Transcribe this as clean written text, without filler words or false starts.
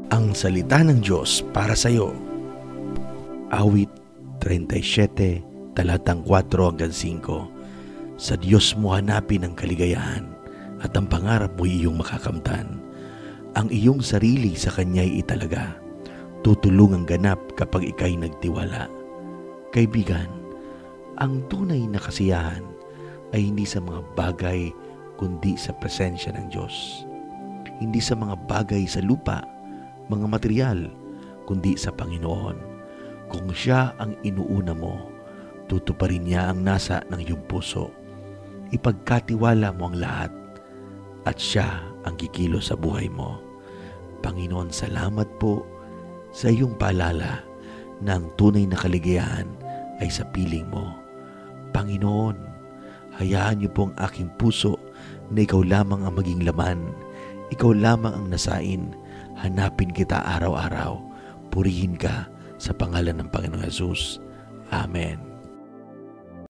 Ang salita ng Diyos para sa iyo. Awit 37, talatang 4 hanggang 5. Sa Diyos mo hanapin ang kaligayahan at ang pangarap mo iyong makakamtan. Ang iyong sarili sa Kanya'y italaga. Tutulong ang ganap kapag ika'y nagtiwala. Kaibigan, ang tunay na kasiyahan ay hindi sa mga bagay kundi sa presensya ng Diyos. Hindi sa mga bagay sa lupa, mga material, kundi sa Panginoon. Kung Siya ang inuuna mo, tutuparin Niya ang nasa ng iyong puso. Ipagkatiwala mo ang lahat at Siya ang kikilos sa buhay mo. Panginoon, salamat po sa iyong paalala na ang tunay na kaligayahan ay sa piling mo. Panginoon, hayaan niyo po ang aking puso na ikaw lamang ang maging laman. Ikaw lamang ang nasain. Hanapin kita araw-araw. Purihin ka sa pangalan ng Panginoong Hesus. Amen.